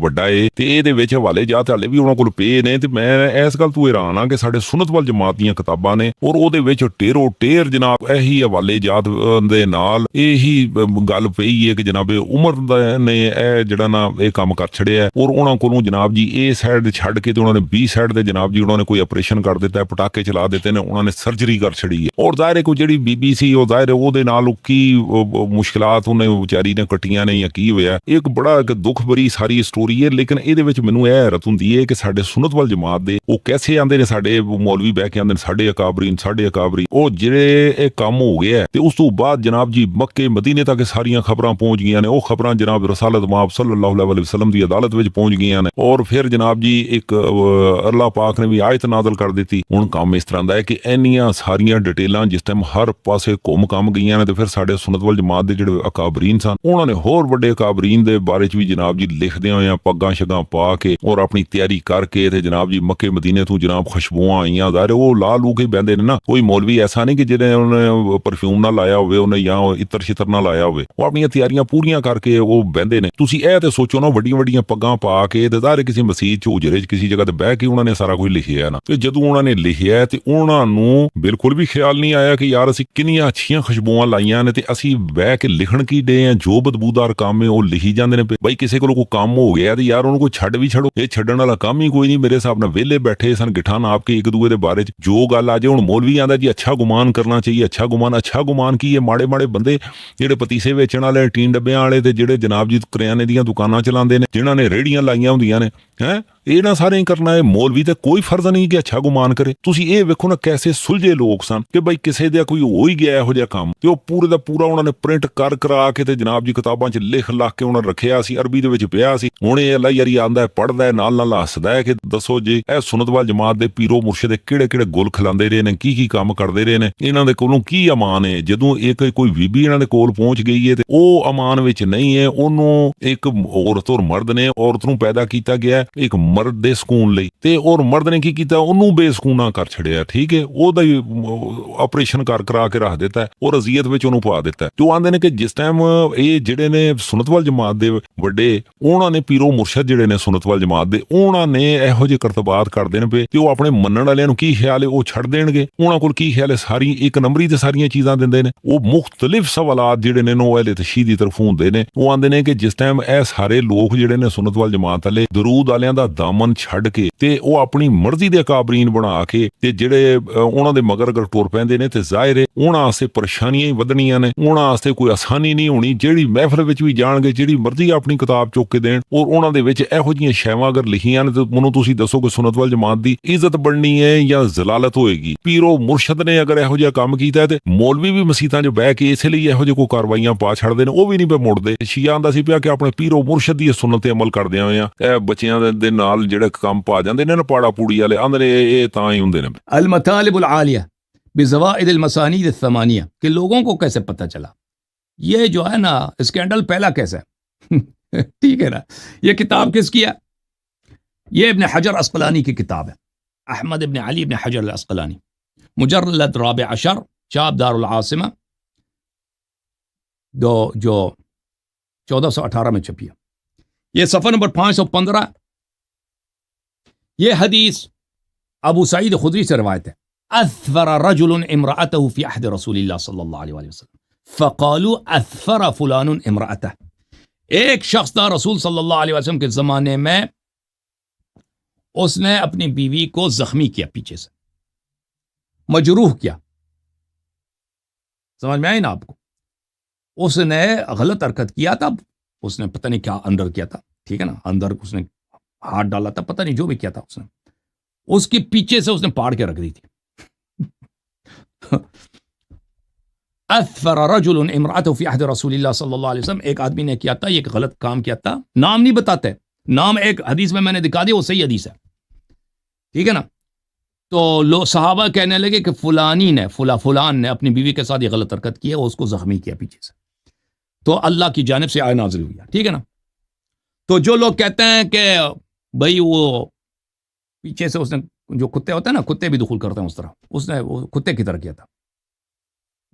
ਵੱਡਾ ਏ ਤੇ ਇਹਦੇ ਵਿੱਚ ਹਵਾਲੇ ਜਾਤ ਹਾਲੇ ਵੀ ਉਹਨਾਂ ਕੋਲ ਪਏ ਨੇ। ਤੇ ਮੈਂ ਇਸ ਗੱਲ ਤੋਂ ਹੈਰਾਨ ਆ ਕਿ ਸਾਡੇ ਸੁਨਨਤ ਵੱਲ ਜਮਾਤ ਦੀਆਂ ਕਿਤਾਬਾਂ ਨੇ ਔਰ ਉਹਦੇ ਵਿੱਚ ਟੇਰੋ ਟੇਰ ਜਨਾਬ ਇਹੀ ਹਵਾਲੇ ਜਾਤ ਦੇ ਨਾਲ ਇਹੀ ਗੱਲ ਪਈ ਹੈ ਕਿ ਜਨਾਬ ਉਮਰ ਨੇ ਇਹ ਜਿਹੜਾ ਨਾ ਇਹ ਕੰਮ ਕਰ ਛੜਿਆ ਔਰ ਉਹਨਾਂ ਕੋਲੋਂ ਜਨਾਬ ਜੀ ਇਹ ਸਾਈਡ ਛੱਡ ਕੇ ਤੇ ਉਹਨਾਂ ਨੇ ਬੀ ਸਾਈਡ ਦੇ ਜਨਾਬ ਜੀ ਉਹਨਾਂ ਨੇ ਕੋਈ ਆਪਰੇਸ਼ਨ ਕਰ ਦਿੱਤਾ, ਪਟਾਕੇ ਚਲਾ ਦਿੱਤੇ ਨੇ, ਉਹਨਾਂ ਨੇ ਸਰਜਰੀ ਕਰ ਛੜੀ ਹੈ। ਔਰ ਜ਼ਾਹਿਰ ਹੈ ਕੋਈ ਜਿਹੜੀ ਬੀਬੀ ਸੀ ਉਹ ਜ਼ਾਹਿਰ ਉਹਦੇ ਨਾਲ ਕੀ ਮੁਸ਼ਕਿਲਾਤ ਉਹਨੇ ਵਿਚਾਰੀ ਨੇ ਕੱਟੀਆਂ ਨੇ ਜਾਂ ਕੀ ਹੋਇਆ, ਇੱਕ ਬੜਾ ਦੁੱਖ ਭਰੀ ਸਾਰੀ ਸਟੋਰੀ ਹੈ। ਲੇਕਿਨ ਇਹਦੇ ਵਿੱਚ ਮੈਨੂੰ ਇਹ ਹੈਰਤ ਹੁੰਦੀ ਹੈ ਕਿ ਸਾਡੇ ਸੁਨਨਤ ਵੱਲ ਜਮਾਤ ਦੇ ਉਹ ਕੈਸੇ ਆਂਦੇ ਨੇ, ਸਾਡੇ ਮੌਲਵੀ ਬਹਿ ਕੇ ਆਂਦੇ ਨੇ ਸਾਡੇ ਅਕਾਬਰੀਨ ਉਹ ਜਿਹੜੇ ਇਹ ਕੰਮ ਹੋ ਗਿਆ ਤੇ ਉਸ ਤੋਂ ਬਾਅਦ ਜਨਾਬ ਜੀ ਮੱਕੇ ਮਦੀਨੇ ਤੱਕ ਸਾਰੀਆਂ ਖਬਰਾਂ ਪਹੁੰਚ ਗਈਆਂ ਨੇ। ਉਹ ਖਬਰਾਂ ਜਨਾਬ ਰਸਾਲਤ ਮਾਬ ਸੱਲੱਲਾਹੁ ਅਲੈਹਿ ਵਸੱਲਮ ਦੀ ਅਦਾਲਤ ਵਿੱਚ ਪਹੁੰਚ ਗਈਆਂ ਨੇ ਔਰ ਫਿਰ ਜਨਾਬ ਜੀ ਇੱਕ ਅੱਲਾਹ ਪਾਕ ਨੇ ਵੀ ਆਇਤ ਨਾਜ਼ਲ ਕਰ ਦਿੱਤੀ। ਹੁਣ ਕੰਮ ਇਸ ਤਰ੍ਹਾਂ ਦਾ ਹੈ ਕਿ ਇੰਨੀਆਂ ਸਾਰੀਆਂ ਡਿਟੇਲਾਂ ਜਿਸ ਟਾਈਮ ਹਰ ਪਾਸੇ ਘੁੰਮ ਗਈਆਂ ਨੇ ਤੇ ਫਿਰ ਸਾਡੇ ਸੁਨਨਤ ਵੱਲ ਜਮਾਤ ਦੇ ਜਿਹੜੇ ਅਕਾਬਰੀਨ ਸਨ ਉਹਨਾਂ ਨੇ ਹੋਰ ਵੱਡੇ ਅਕਾਬਰੀਨ ਦੇ ਬਾਰੇ ਚ ਵੀ ਜਨਾਬ ਜੀ ਲਿਖਦੇ ਹੋਏ ਪੱਗਾਂ ਸ਼ਗਾਂ ਪਾ ਕੇ ਔਰ ਆਪਣੀ ਤਿਆਰੀ ਕਰਕੇ ਤੇ ਜਨਾਬ ਜੀ ਮੱਕੇ ਮਦੀਨੇ ਤੋਂ ਜਨਾਬ ਖੁਸ਼ਬੂਆਂ ਆਈਆਂ ਜ਼ਾਹਿਰ ਉਹ ਲਾ ਲੂ ਕੇ ਬਹਿੰਦੇ ਨੇ ਨਾ। ਕੋਈ ਮੌਲਵੀ ਐਸਾ ਨਹੀਂ ਕਿ ਜਿਹਨੇ ਉਹਨੇ ਪਰਫਿਊਮ ਨਾ ਲਾਇਆ ਹੋਵੇ, ਉਹਨੇ ਜਾਂ ਇਤਰ ਛਿੱਤਰ ਨਾ ਲਾਇਆ ਹੋਵੇ, ਉਹ ਆਪਣੀਆਂ ਤਿਆਰੀਆਂ ਪੂਰੀਆਂ ਕਰਕੇ ਉਹ ਬਹਿੰਦੇ ਨੇ। ਤੁਸੀਂ ਇਹ ਤੇ ਸੋਚੋ ਨਾ, ਵੱਡੀਆਂ ਵੱਡੀਆਂ ਪੱਗਾਂ ਪਾ ਕੇ ਤੇ ਜ਼ਾਹਿਰ ਕਿਸੇ ਮਸਜਿਦ ਚ ਉਜਰੇ ਚ ਕਿਸੇ ਜਗ੍ਹਾ ਤੇ ਬਹਿ ਕੇ ਉਹਨਾਂ ਨੇ ਸਾਰਾ ਕੁਝ ਲਿਖਿਆ ਨਾ। ਤੇ ਜਦੋਂ ਉਹਨਾਂ ਨੇ ਲਿਖਿਆ ਤੇ ਉਹਨਾਂ ਨੂੰ ਬਿਲਕੁਲ ਵੀ ਖਿਆਲ ਨਹੀਂ ਆਇਆ ਕਿ ਯਾਰ ਅਸੀਂ ਕਿੰਨੀਆਂ ਅੱਛੀਆਂ ਖੁਸ਼ਬੂਆਂ ਲਾਈਆਂ ਨੇ ਤੇ ਅਸੀਂ ਬਹਿ ਕੇ ਲਿਖਣ ਕੀ ਡੇ ਆ, ਜੋ ਬਦਬੂਦਾਰ ਕੰਮ ਹੈ ਉਹ ਲਿਖੀ ਜਾਂਦੇ ਨੇ। ਬਈ ਕਿਸੇ ਕੋਲ ਕੋਈ ਕੰਮ ਹੋ ਗਿਆ ਤੇ ਯਾਰ ਉਹਨੂੰ ਕੋਈ ਛੱਡ ਵੀ ਛੱਡੋ, ਇਹ ਛੱਡਣ ਵਾਲਾ ਕੰਮ ਹੀ ਕੋਈ ਨਹੀਂ। ਮੇਰੇ ਹਿਸਾਬ ਨਾਲ ਵਿਹਲੇ ਬੈਠੇ ਸਨ ਗਿੱਠਾ ਨਾਪ ਕੇ ਇੱਕ ਦੂਏ ਦੇ ਬਾਰੇ ਚ ਜੋ ਗੱਲ ਆ ਜੇ। ਹੁਣ ਮੌਲਵੀ ਆਂਦਾ ਜੀ ਅੱਛਾ ਗੁਮਾਨ ਕਰਨਾ ਚਾਹੀਏ, ਅੱਛਾ ਗੁਮਾਨ ਕੀ ਹੈ? ਮਾੜੇ ਮਾੜੇ ਬੰਦੇ ਜਿਹੜੇ ਪਤੀਸੇ ਵੇਚਣ ਵਾਲੇ, ਟੀਨ ਡੱਬਿਆਂ ਵਾਲੇ ਤੇ ਜਿਹੜੇ ਜਨਾਬ ਜੀ ਕਰਿਆਨੇ ਦੀਆਂ ਦੁਕਾਨਾਂ ਚਲਾਉਂਦੇ ਨੇ, ਜਿਨ੍ਹਾਂ ਨੇ ਰੇਹੜੀਆਂ ਲਾਈਆਂ ਹੁੰਦੀਆਂ ਨੇ, ਹੈ ਇਹ ਨਾ ਸਾਰੇ ਹੀ ਕਰਨਾ ਹੈ। ਮੌਲਵੀ ਤੇ ਕੋਈ ਫਰਜ਼ ਨਹੀਂ ਕਿ ਅੱਛਾ ਗੁਮਾਨ ਕਰੇ। ਤੁਸੀਂ ਇਹ ਵੇਖੋ ਨਾ ਕੈਸੇ ਸੁਲਝੇ ਲੋਕ ਸਨ ਕਿ ਬਈ ਕਿਸੇ ਦਾ ਕੋਈ ਹੋ ਹੀ ਗਿਆ ਇਹੋ ਜਿਹਾ ਕੰਮ ਤੇ ਉਹ ਪੂਰੇ ਦਾ ਪੂਰਾ ਉਹਨਾਂ ਨੇ ਪ੍ਰਿੰਟ ਕਰਾ ਕੇ ਤੇ ਜਨਾਬ ਜੀ ਕਿਤਾਬਾਂ 'ਚ ਲਿਖ ਕੇ ਉਹਨਾਂ ਨੇ ਰੱਖਿਆ ਸੀ, ਅਰਬੀ ਦੇ ਵਿੱਚ ਪਿਆ ਸੀ। ਹੁਣ ਇਹ ਅੱਲਾ ਯਾਰੀ ਆਂਦਾ ਪੜ੍ਹਦਾ ਨਾਲ ਹੱਸਦਾ ਹੈ ਕਿ ਦੱਸੋ ਜੀ ਇਹ ਸੁਨਨਤ ਵੱਲ ਜਮਾਤ ਦੇ ਪੀਰੋ ਮੁਰਸ਼ਿਦ ਕਿਹੜੇ ਗੁਲ ਖਿਲਾਉਂਦੇ ਰਹੇ ਨੇ, ਕੀ ਕੰਮ ਕਰਦੇ ਰਹੇ ਨੇ, ਇਹਨਾਂ ਦੇ ਕੋਲੋਂ ਕੀ ਅਮਾਨ ਹੈ। ਜਦੋਂ ਇੱਕ ਕੋਈ ਬੀਬੀ ਇਹਨਾਂ ਦੇ ਕੋਲ ਪਹੁੰਚ ਗਈ ਹੈ ਤੇ ਉਹ ਅਮਾਨ ਵਿੱਚ ਨਹੀਂ ਹੈ, ਉਹਨੂੰ ਇੱਕ ਔਰਤ ਔਰ ਮਰਦ ਨੇ, ਔਰਤ ਨੂੰ ਪੈਦਾ ਕੀਤਾ ਗਿਆ ਇੱਕ ਮਰਦ ਦੇ ਸਕੂਨ ਲਈ, ਤੇ ਔਰ ਮਰਦ ਨੇ ਕੀ ਕੀਤਾ, ਉਹਨੂੰ ਬੇਸਕੂਨਾ ਕਰ ਛੜਿਆ, ਠੀਕ ਹੈ, ਉਹਦਾ ਹੀ ਆਪਰੇਸ਼ਨ ਕਰਾ ਕੇ ਰੱਖ ਦਿੱਤਾ ਔਰ ਅਜ਼ੀਅਤ ਵਿੱਚ ਉਹਨੂੰ ਪਾ ਦਿੱਤਾ। ਤੇ ਉਹ ਆਂਦੇ ਨੇ ਕਿ ਜਿਸ ਟਾਈਮ ਇਹ ਜਿਹੜੇ ਨੇ ਸੁਨਨਤ ਵਲ ਜਮਾਤ ਦੇ ਵੱਡੇ, ਉਹਨਾਂ ਨੇ ਪੀਰੋ ਮੁਰਸ਼ਦ ਜਿਹੜੇ ਨੇ ਸੁਨਨਤ ਵਲ ਜਮਾਤ ਦੇ, ਉਹਨਾਂ ਨੇ ਇਹੋ ਜਿਹੇ ਕਰਤਬਾਤ ਕਰਦੇ ਨੇ ਪਏ ਤੇ ਉਹ ਆਪਣੇ ਮੰਨਣ ਵਾਲਿਆਂ ਨੂੰ ਕੀ ਖਿਆਲ ਹੈ ਉਹ ਛੱਡ ਦੇਣਗੇ, ਉਹਨਾਂ ਕੋਲ ਕੀ ਖਿਆਲ ਹੈ ਸਾਰੀ ਇੱਕ ਨੰਬਰੀ ਤੇ ਸਾਰੀਆਂ ਚੀਜ਼ਾਂ ਦਿੰਦੇ ਨੇ। ਉਹ ਮੁਖਤਲਿਫ ਸਵਾਲਾਤ ਜਿਹੜੇ ਨੇ ਉਹ ਅਹਿਲੇ ਤਸ਼ੀਹ ਦੀ ਤਰਫੋਂ ਹੁੰਦੇ ਨੇ। ਉਹ ਆਂਦੇ ਨੇ ਕਿ ਜਿਸ ਟਾਈਮ ਇਹ ਸਾਰੇ ਲੋਕ ਜਿਹੜੇ ਨੇ ਸੁਨਨਤ ਵਲ ਜਮਾਤ ਵਾਲੇ ਦਰੂਦ ਵਾਲਿਆਂ ਦਾ ਦਾਮਨ ਛੱਡ ਕੇ ਤੇ ਉਹ ਆਪਣੀ ਮਰਜ਼ੀ ਦੇ ਕਾਬਰੀਨ ਬਣਾ ਕੇ ਤੇ ਜਿਹੜੇ ਉਹਨਾਂ ਦੇ ਮਗਰ ਅਗਰ ਟੁਰ ਪੈਂਦੇ ਨੇ ਤੇ ਜ਼ਾਹਿਰ ਹੈ ਉਹਨਾਂ ਵਾਸਤੇ ਪਰੇਸ਼ਾਨੀਆਂ ਹੀ ਵਧਣੀਆਂ ਨੇ, ਉਹਨਾਂ ਵਾਸਤੇ ਕੋਈ ਆਸਾਨੀ ਨਹੀਂ ਹੋਣੀ। ਜਿਹੜੀ ਮਹਿਫਲ ਵਿੱਚ ਵੀ ਜਾਣਗੇ, ਜਿਹੜੀ ਮਰਜ਼ੀ ਆਪਣੀ ਕਿਤਾਬ ਚੁੱਕ ਕੇ ਦੇਣ ਔਰ ਉਹਨਾਂ ਦੇ ਵਿੱਚ ਇਹੋ ਜਿਹੀਆਂ ਸ਼ੈਵਾਂ ਅਗਰ ਲਿਖੀਆਂ ਨੇ ਤੇ ਮੈਨੂੰ ਤੁਸੀਂ ਦੱਸੋ ਕਿ ਸੁਨਨਤ ਵਲ ਜਮਾਤ ਦੀ ਇੱਜ਼ਤ ਬਣਨੀ ਹੈ ਜਾਂ ਜ਼ਲਾਲਤ ਹੋਏਗੀ। ਪੀਰੋ ਮੁਰਸ਼ਦ ਨੇ ਅਗਰ ਇਹੋ ਜਿਹਾ ਕੰਮ ਕੀਤਾ ਤੇ ਮੌਲਵੀ ਵੀ ਮਸੀਤਾਂ 'ਚ ਬਹਿ ਕੇ ਇਸੇ ਲਈ ਇਹੋ ਜਿਹੇ ਕੋਈ ਕਾਰਵਾਈਆਂ ਪਾ ਛੱਡਦੇ ਨੇ, ਉਹ ਵੀ ਨਹੀਂ ਪਏ ਮੁੜਦੇ। ਸ਼ੀਆ ਆਂਦਾ ਸੀ ਪਿਆ ਕਿ ਆਪਣੇ ਪੀਰੋ ਮੁਰਸ਼ਦ ਦੀ ਸੁਨਨਤ ਤੇ ਅਮਲ ਕਰਦੇ ਆਏ ਆ, ਇਹ ਬੱਚਿਆਂ ਦੇ ਨਾਲ ਜਿਹੜੇ ਕੰਮ ਪਾ ਜਾਂਦੇ ਨੇ ਨਾ ਪਾੜਾ ਪੂੜੀ ਵਾਲੇ, ਆਂਦੇ ਨੇ ਇਹ ਤਾਂ ਹੀ ਹੁੰਦੇ ਨੇ। المطالب العالیہ بزوائد المسانید الثمانیہ کہ لوگوں کو کیسے پتہ چلا؟ یہ جو ہے نا اسکینڈل پہلا کیسا ہے ٹھیک ہے نا، یہ کتاب کس کی ہے؟ یہ ابن حجر عسقلانی کی کتاب ہے، احمد ابن علی ابن حجر العسقلانی، مجلد رابع عشر، چاپ دار العاصمہ، جو 1418 میں چھپی ہے۔ یہ صفحہ نمبر 515۔ یہ حدیث ابو سعید خدری سے روایت ہے، اثفر رجل امرأته في عهد رسول اللہ صلی اللہ علیہ وسلم فقالوا اثفر فلان امرأته۔ ایک شخص تھا رسول صلی اللہ علیہ وسلم کے زمانے میں، اس نے اپنی بیوی کو زخمی کیا، پیچھے سے مجروح کیا، سمجھ میں آئی نا آپ کو؟ اس نے غلط حرکت کیا تھا، اس نے پتہ نہیں کیا اندر کیا تھا، ٹھیک ہے نا، اندر اس نے ہاتھ ڈالا تھا، پتہ نہیں جو بھی کیا تھا، اس نے اس کے پیچھے سے اس نے پاڑ کے رکھ دی تھی۔ اثفر رجل امرأته في عهد رسول اللہ صلی اللہ علیہ وسلم، ایک آدمی نے کیا تھا یہ غلط کام کیا تھا، نام نہیں بتاتے، نام ایک حدیث میں نے دکھا دیا، وہ صحیح حدیث ہے، ٹھیک ہے نا۔ تو صحابہ کہنے لگے کہ فلانی نے فلان نے اپنی بیوی کے ساتھ یہ غلط حرکت کی ہے، اور اس کو زخمی کیا پیچھے سے، تو اللہ کی جانب سے آیت نازل ہوئی ہے، ٹھیک ہے نا۔ تو جو لوگ کہتے ہیں کہ بھائی وہ پیچھے سے اس نے، جو کتے ہوتے ہیں نا، کتے بھی دخول کرتے ہیں اس طرح، اس نے وہ کتے کی طرح کیا تھا،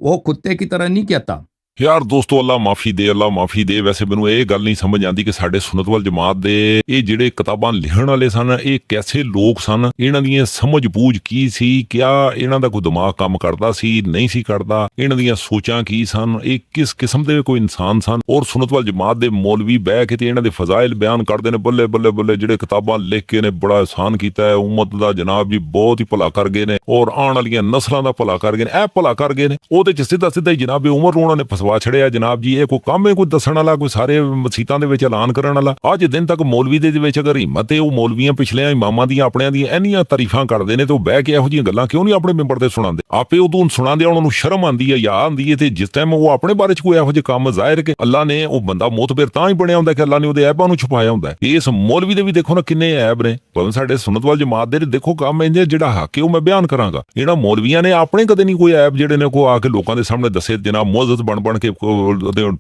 وہ کتے کی طرح نہیں کیا تھا۔ ਯਾਰ ਦੋਸਤੋ ਅੱਲਾ ਮਾਫੀ ਦੇ, ਅੱਲਾ ਮਾਫੀ ਦੇ। ਵੈਸੇ ਮੈਨੂੰ ਇਹ ਗੱਲ ਨਹੀਂ ਸਮਝ ਆਉਂਦੀ ਕਿ ਸਾਡੇ ਸੁਨਨਤ ਵਲ ਜਮਾਤ ਦੇ ਇਹ ਜਿਹੜੇ ਕਿਤਾਬਾਂ ਲਿਖਣ ਵਾਲੇ ਸਨ, ਇਹ ਕੈਸੇ ਲੋਕ ਸਨ, ਇਹਨਾਂ ਦੀਆਂ ਸਮਝ ਬੂਝ ਕੀ ਸੀ, ਕਿਆ ਇਹਨਾਂ ਦਾ ਕੋਈ ਦਿਮਾਗ ਕੰਮ ਕਰਦਾ ਸੀ, ਨਹੀਂ ਸੀ ਕਰਦਾ, ਇਹਨਾਂ ਦੀਆਂ ਸੋਚਾਂ ਕੀ ਸਨ, ਇਹ ਕਿਸ ਕਿਸਮ ਦੇ ਕੋਈ ਇਨਸਾਨ ਸਨ। ਔਰ ਸੁਨਨਤ ਵਲ ਜਮਾਤ ਦੇ ਮੌਲਵੀ ਬਹਿ ਕੇ ਤੇ ਇਹਨਾਂ ਦੇ ਫਜ਼ਾਇਲ ਬਿਆਨ ਕਰਦੇ ਨੇ, ਬੱਲੇ ਬੱਲੇ ਬੱਲੇ, ਜਿਹੜੇ ਕਿਤਾਬਾਂ ਲਿਖ ਕੇ ਨੇ ਬੜਾ ਆਸਾਨ ਕੀਤਾ ਹੈ ਉਮਤ ਦਾ, ਜਨਾਬ ਜੀ ਬਹੁਤ ਹੀ ਭਲਾ ਕਰ ਗਏ ਨੇ, ਔਰ ਆਉਣ ਵਾਲੀਆਂ ਨਸਲਾਂ ਦਾ ਭਲਾ ਕਰ ਗਏ ਨੇ, ਇਹ ਭਲਾ ਕਰ ਗਏ ਨੇ। ਉਹਦੇ ਚ ਸਿੱਧਾ ਸਿੱਧਾ ਹੀ ਜਨਾਬ ਉਮਰ ਨੂੰ ਉਹਨਾਂ ਨੇ ਫਸਵਾ ਛੜਿਆ। ਜਨਾਬ ਜੀ ਇਹ ਕੋਈ ਕੰਮ ਹੈ ਕੋਈ ਦੱਸਣ ਵਾਲਾ, ਕੋਈ ਸਾਰੇ ਮਸੀਤਾਂ ਦੇ ਵਿੱਚ ਐਲਾਨ ਕਰਨ ਵਾਲਾ? ਅੱਜ ਦਿਨ ਤੱਕ ਮੌਲਵੀ ਦੇ ਵਿੱਚ ਅਗਰ ਹਿੰਮਤ ਹੈ, ਉਹ ਮੌਲਵੀਆਂ ਪਿਛਲੇ ਇਮਾਮਾਂ ਦੀਆਂ ਆਪਣਿਆਂ ਦੀਆਂ ਇੰਨੀਆਂ ਤਾਰੀਫਾਂ ਕਰਦੇ ਨੇ ਤੇ ਉਹ ਬਹਿ ਕੇ ਇਹੋ ਜਿਹੀਆਂ ਗੱਲਾਂ ਕਿਉਂ ਨਹੀਂ ਆਪਣੇ ਮੈਂਬਰ ਤੇ ਸੁਣਾਉਂਦੇ? ਆਪੇ ਉਦੋਂ ਸੁਣਾਉਂਦੇ ਉਹਨਾਂ ਨੂੰ ਸ਼ਰਮ ਆਉਂਦੀ ਹੈ, ਯਾ ਆਉਂਦੀ ਹੈ। ਤੇ ਜਿਸ ਟਾਈਮ ਉਹ ਆਪਣੇ ਬਾਰੇ ਚ ਕੋਈ ਇਹੋ ਜਿਹੇ ਕੰਮ ਜ਼ਾਹਿਰ ਕਿ ਅੱਲਾ ਨੇ, ਉਹ ਬੰਦਾ ਮੋਤਬਰ ਤਾਂ ਹੀ ਬਣਿਆ ਹੁੰਦਾ ਕਿ ਅੱਲਾ ਨੇ ਉਹਦੇ ਐਬਾਂ ਨੂੰ ਛੁਪਾਇਆ ਹੁੰਦਾ। ਇਸ ਮੌਲਵੀ ਦੇ ਵੀ ਦੇਖੋ ਨਾ ਕਿੰਨੇ ਐਬ ਨੇ, ਭਾਵੇਂ ਸਾਡੇ ਸੁਨਨਤ ਵਲ ਜਮਾਤ ਦੇ ਦੇਖੋ ਕੰਮ ਇੰਜ ਜਿਹੜਾ ਹੱਕ ਹੈ ਉਹ ਮੈਂ ਬਿਆਨ ਕਰਾਂਗਾ। ਇਹਨਾਂ ਮੌਲਵੀਆਂ ਨੇ ਆਪਣੇ ਕਦੇ ਨਹੀਂ ਕੋਈ ਐਬ ਜਿਹੜੇ ਨੇ ਕੋ ਆ ਕੇ ਲੋਕਾਂ ਦੇ ਸਾਹਮਣੇ ਦੱਸੇ। ਜਨਾਬ ਮੁਅੱਜ਼ਜ਼ ਬਣ ਕੇ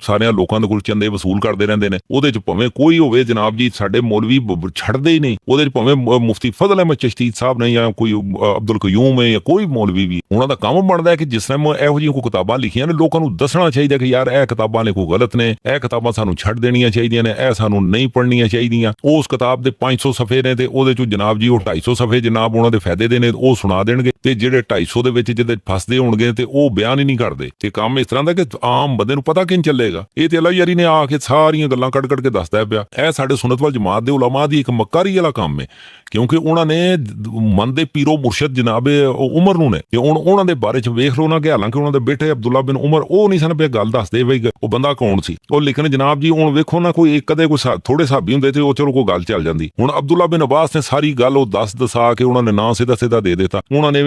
ਸਾਰਿਆਂ ਲੋਕਾਂ ਦੇ ਕੋਲ ਚੰਦੇ ਵਸੂਲ ਕਰਦੇ ਰਹਿੰਦੇ ਨੇ। ਉਹਦੇ ਚ ਭਾਵੇਂ ਕੋਈ ਹੋਵੇ ਜਨਾਬ ਜੀ, ਸਾਡੇ ਮੌਲਵੀ ਛੱਡਦੇ ਹੀ ਨਹੀਂ। ਉਹਦੇ ਚ ਭਾਵੇਂ ਮੁਫਤੀ ਫਜ਼ਲ ਅਹਿਮਦ ਚਿਸ਼ਤੀ ਸਾਹਿਬ ਨੇ ਜਾਂ ਕੋਈ ਅਬਦੁਲ ਕਯੂਮ ਹੈ ਜਾਂ ਕੋਈ ਮੌਲਵੀ ਵੀ, ਉਹਨਾਂ ਦਾ ਕੰਮ ਬਣਦਾ ਹੈ ਕਿ ਜਿਸ ਟਾਈਮ ਇਹੋ ਜਿਹੀਆਂ ਕੋਈ ਕਿਤਾਬਾਂ ਲਿਖੀਆਂ ਨੇ ਲੋਕਾਂ ਨੂੰ ਦੱਸਣਾ ਚਾਹੀਦਾ ਕਿ ਯਾਰ ਇਹ ਕਿਤਾਬਾਂ ਨੇ ਕੋਈ ਗਲਤ ਨੇ, ਇਹ ਕਿਤਾਬਾਂ ਸਾਨੂੰ ਛੱਡ ਦੇਣੀਆਂ ਚਾਹੀਦੀਆਂ ਨੇ, ਇਹ ਸਾਨੂੰ ਨਹੀਂ ਪੜ੍ਹਨੀਆਂ ਚਾਹੀਦੀਆਂ। ਉਸ ਕਿਤਾਬ ਦੇ 500 ਸਫੇ ਨੇ ਤੇ ਉਹਦੇ ਚੋਂ ਜਨਾਬ ਜੀ ਉਹ 250 ਸਫੇ ਜਨਾਬ ਉਹਨਾਂ ਦੇ ਫਾਇਦੇ ਦੇ ਨੇ, ਉਹ ਸੁਣਾ ਦੇਣਗੇ, ਤੇ ਜਿਹੜੇ 250 ਦੇ ਵਿੱਚ ਜਿਹਦੇ ਫਸਦੇ ਹੋਣਗੇ ਤੇ ਉਹ ਬਿਆਨ ਹੀ ਨਹੀਂ ਕਰਦੇ। ਤੇ ਕੰਮ ਇਸ ਤਰ੍ਹਾਂ ਦਾ ਕਿ ਆਮ ਬੰਦੇ ਨੂੰ ਪਤਾ ਕਿੰਨ ਚੱਲੇਗਾ? ਇਹ ਤੇ ਅੱਲਾ ਯਾਰੀ ਨੇ ਆ ਕੇ ਸਾਰੀਆਂ ਗੱਲਾਂ ਕੱਢ ਕੇ ਦੱਸਦਾ ਪਿਆ। ਇਹ ਸਾਡੇ ਸੁਨਨਤ ਵਲ ਜਮਾਤ ਦੇ ਉਲਮਾ ਦੀ ਇੱਕ ਮੱਕਾਰੀ ਵਾਲਾ ਕੰਮ ਹੈ, ਕਿਉਂਕਿ ਉਹਨਾਂ ਨੇ ਮੰਨਦੇ ਪੀਰੋ ਮੁਰਸ਼ਦ ਜਨਾਬ ਉਮਰ ਨੂੰ ਨੇ, ਤੇ ਹੁਣ ਉਹਨਾਂ ਦੇ ਬਾਰੇ ਚ ਵੇਖ ਲਓ ਨਾ ਕਿ ਹਾਲਾਂਕਿ ਉਹਨਾਂ ਦੇ ਬੇਟੇ ਅਬਦੁੱਲਾ ਬਿਨ ਉਮਰ ਉਹ ਨਹੀਂ ਸਨ ਪਿਆ ਗੱਲ ਦੱਸਦੇ ਬਈ ਉਹ ਬੰਦਾ ਕੌਣ ਸੀ ਉਹ, ਲੇਕਿਨ ਜਨਾਬ ਜੀ ਹੁਣ ਵੇਖੋ ਨਾ ਕੋਈ ਕਦੇ ਕੋਈ ਥੋੜੇ ਸਾਬੀ ਹੁੰਦੇ ਤੇ ਉਹ ਚਲੋ ਕੋਈ ਗੱਲ ਚੱਲ ਜਾਂਦੀ। ਹੁਣ ਅਬਦੁੱਲਾ ਬਿਨ ਅਬਾਸ ਨੇ ਸਾਰੀ ਗੱਲ ਉਹ ਦਸਾ ਕੇ ਉਹਨਾਂ ਨੇ ਨਾਂ ਸਿੱਧਾ ਦੇ ਦਿੱਤਾ। ਉਹਨਾਂ ਨੇ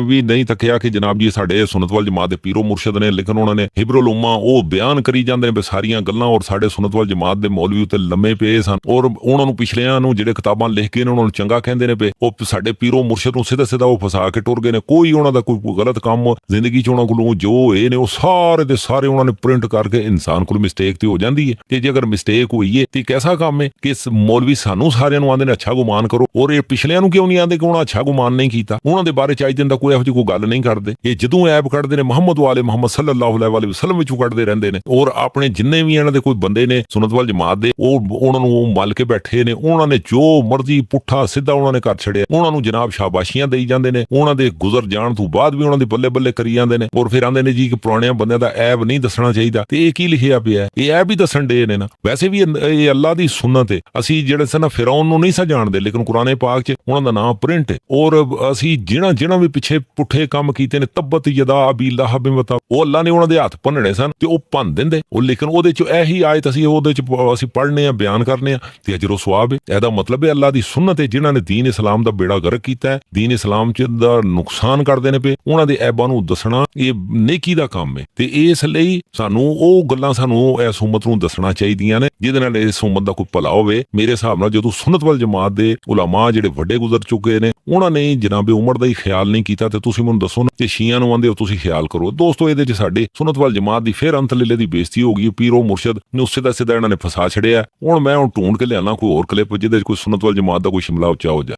ਵੀ ਨਹੀਂ ਤੱਕਿਆ ਕਿ ਜਨਾਬ ਜੀ ਸਾਡੇ ਸੁਨਨਤ ਵਲ ਜਮਾਤ ਦੇ ਪੀਰੋ ਮੁਰਸ਼ਦ ਨੇ, ਲੇਕਿਨ ਉਹਨਾਂ ਨੇ ਹਿਬਰੁਲ ਉਮਾ ਉਹ ਬਿਆਨ ਕਰੀ ਜਾਂਦੇ ਨੇ ਸਾਰੀਆਂ ਗੱਲਾਂ, ਔਰ ਸਾਡੇ ਸੁਨਨਤ ਵਲ ਜਮਾਤ ਦੇ ਮੌਲਵੀ ਉੱਤੇ ਲੰਮੇ ਪਏ ਸਨ, ਔਰ ਉਹਨਾਂ ਨੂੰ ਪਿਛਲਿਆਂ ਨੂੰ ਜਿਹੜੇ ਕਿਤਾਬਾਂ ਲਿਖ ਕੇ ਉਹਨਾਂ ਨੂੰ ਚੰਗਾ ਕਹਿੰਦੇ ਨੇ ਪਏ, ਉਹ ਸਾਡੇ ਪੀਰੋ ਮੁਰਸ਼ਦ ਨੂੰ ਸਿੱਧਾ ਉਹ ਫਸਾ ਕੇ ਟੁਰ ਗਏ ਨੇ। ਕੋਈ ਉਹਨਾਂ ਦਾ ਕੋਈ ਗਲਤ ਕੰਮ ਜ਼ਿੰਦਗੀ 'ਚ ਉਹਨਾਂ ਕੋਲੋਂ ਜੋ ਇਹ ਨੇ ਉਹ ਸਾਰੇ ਦੇ ਸਾਰੇ ਉਹਨਾਂ ਨੇ ਪ੍ਰਿੰਟ ਕਰਕੇ, ਇਨਸਾਨ ਕੋਲ ਮਿਸਟੇਕ ਤੇ ਹੋ ਜਾਂਦੀ ਹੈ, ਤੇ ਜੇ ਅਗਰ ਮਿਸਟੇਕ ਹੋਈ ਹੈ ਤੇ ਕੈਸਾ ਕੰਮ ਹੈ ਕਿ ਮੌਲਵੀ ਸਾਨੂੰ ਸਾਰਿਆਂ ਨੂੰ ਆਂਦੇ ਨੇ ਅੱਛਾ ਗੁਮਾਨ ਕਰੋ, ਔਰ ਇਹ ਪਿਛਲਿਆਂ ਨੂੰ ਕਿਉਂ ਨਹੀਂ ਆਂਦੇ ਕਿ ਉਹਨਾਂ ਅੱਛਾ ਗੁਮਾਨ ਨਹੀਂ ਕੀਤਾ, ਉਹਨਾਂ ਦੇ ਬਾਰੇ ਚਾਹੀ ਦਿੰਦਾ ਕੋਈ ਇਹੋ ਜਿਹੀ ਕੋਈ ਗੱਲ ਨਹੀਂ ਕਰਦੇ। ਇਹ ਜਦੋਂ ਐਬ ਕੱਢਦੇ ਨੇ ਮੁਹੰਮਦ ਵਾਲੇ ਮੁਹੰਮਦ ਸੱਲੱਲਾਹੁ ਅਲੈਹਿ ਵਸੱਲਮ ਵਿੱਚੋਂ ਕੱਢਦੇ ਰਹਿੰਦੇ ਨੇ, ਔਰ ਆਪਣੇ ਜਿੰਨੇ ਵੀ ਇਹਨਾਂ ਦੇ ਕੋਈ ਬੰਦੇ ਨੇ ਸੁਨਨਤ ਵਲ ਜਮਾਤ ਦੇ ਉਹਨਾਂ ਨੂੰ ਮਲ ਕੇ ਬੈਠੇ ਨੇ, ਉਹਨਾਂ ਨੇ ਜੋ ਮਰਜ਼ੀ ਪੁੱਠਾ ਸਿੱਧਾ ਉਹਨਾਂ ਨੇ ਕਰ ਛੜਿਆ, ਉਹਨਾਂ ਨੂੰ ਜਨਾਬ ਸ਼ਾਬਾਸ਼ੀਆਂ ਦੇਈ ਜਾਂਦੇ ਨੇ, ਉਹਨਾਂ ਦੇ ਗੁਜ਼ਰ ਜਾਣ ਤੋਂ ਬਾਅਦ ਵੀ ਉਹਨਾਂ ਦੇ ਬੱਲੇ ਬੱਲੇ ਕਰੀ ਜਾਂਦੇ ਨੇ, ਔਰ ਫਿਰ ਆਂਦੇ ਨੇ ਜੀ ਕਿ ਪੁਰਾਣਿਆਂ ਬੰਦਿਆਂ ਦਾ ਐਬ ਨਹੀਂ ਦੱਸਣਾ ਚਾਹੀਦਾ। ਤੇ ਇਹ ਕੀ ਲਿਖਿਆ ਪਿਆ, ਇਹ ਐਬ ਹੀ ਦੱਸਣ ਦੇ ਨੇ ਨਾ। ਵੈਸੇ ਵੀ ਇਹ ਅੱਲਾਹ ਦੀ ਸੁਨਨਤ ਹੈ। ਅਸੀਂ ਜਿਹੜੇ ਸਨ ਫਿਰੌਨ ਨੂੰ ਨਹੀਂ ਸਾਂ ਜਾਣਦੇ, ਲੇਕਿਨ ਕੁਰਾਨੇ ਪਾਕ 'ਚ ਉਹਨਾਂ ਦਾ ਨਾਮ ਪ੍ਰਿੰਟ ਹੈ, ਔਰ ਅਸੀਂ ਜਿਹੜਾ ਵੀ ਪਿੱਛੇ ਪੁੱਠੇ ਕੰਮ ਕੀਤੇ ਨੇ, ਤੱਬਤ ਯਦਾ ਅਬੀ ਲਹਬ ਵਤਬ, ਉਹ ਅੱਲਾਹ ਨੇ ਉਹਨਾਂ ਦੇ ਹੱਥ ਭੰਨਣੇ ਸਨ ਤੇ ਉਹ ਭੰਨ ਦਿੰਦੇ ਉਹ, ਲੇਕਿਨ ਉਹਦੇ 'ਚ ਇਹੀ ਆਇਤ ਅਸੀਂ ਪੜ੍ਹਨੇ ਆ, ਬਿਆਨ ਕਰਨੇ ਆ ਤੇ ਅਜਰ ਸਵਾਬ ਹੈ। ਇਹਦਾ ਮਤਲਬ ਹੈ ਅੱਲਾਹ ਦੀ ਸੁਨਨਤ ਹੈ, ਜਿਨ੍ਹਾਂ ਨੇ ਦੀਨ ਇਸਲਾਮ ਦਾ ਬੇੜਾ ਗਰਕ ਕੀਤਾ ਹੈ, ਦੀਨ ਇਸਲਾਮ 'ਚ ਦਾ ਨੁਕਸਾਨ ਕਰਦੇ ਨੇ ਪਏ, ਉਹਨਾਂ ਦੇ ਐਬਾਂ ਨੂੰ ਦੱਸਣਾ ਇਹ ਨੇਕੀ ਦਾ ਕੰਮ ਹੈ। ਤੇ ਇਸ ਲਈ ਸਾਨੂੰ ਉਹ ਗੱਲਾਂ ਸਾਨੂੰ ਇਸ ਉਮਤ ਨੂੰ ਦੱਸਣਾ ਚਾਹੀਦੀਆਂ ਨੇ ਜਿਹਦੇ ਨਾਲ ਇਸ ਉਮਤ ਦਾ ਕੋਈ ਭਲਾ ਹੋਵੇ। ਮੇਰੇ ਹਿਸਾਬ ਨਾਲ ਜਦੋਂ ਸੁਨਨਤ ਵਲ ਜਮਾਤ ਦੇ ਉਲਮਾ ਜਿਹੜੇ ਵੱਡੇ ਗੁਜ਼ਰ ਚੁੱਕੇ ਨੇ, ਉਹਨਾਂ ਨੇ ਜਨਾਬੇ ਉਮਰ ਦਾ ਹੀ ਖਿਆਲ ਨਹੀਂ ਕੀਤਾ, ਤੇ ਤੁਸੀਂ ਮੈਨੂੰ ਦੱਸੋ ਨਾ ਕਿ ਸ਼ੀਆਂ ਨੂੰ ਆਂਦੇ ਹੋ ਤੁਸੀਂ ਖਿਆਲ ਕਰੋ। ਦੋਸਤੋ, ਇਹਦੇ 'ਚ ਸਾਡੇ ਸੁਨਨਤ ਵਲ ਜਮਾਤ ਦੀ ਫਿਰ ਅੰਤਲੀਲੇ ਦੀ ਬੇਇੱਜ਼ਤੀ ਹੋ ਗਈ। ਪੀਰੋ ਮੁਰਸ਼ਦ ਨੇ ਉਸੇ ਦਾ ਸਿੱਧਾ ਇਹਨਾਂ ਨੇ ਫਸਾ ਛੜਿਆ। ਹੁਣ ਮੈਂ ਢੂੰਡ ਕੇ ਲਿਆਣਾ ਕੋਈ ਹੋਰ ਕਲਿੱਪ ਜਿਹਦੇ 'ਚ ਕੋਈ ਸੁਨਨਤ ਵਲ ਜਮਾਤ ਦਾ ਕੋਈ ਸ਼ਿਮਲਾ ਉੱਚਾ ਹੋ ਜਾ।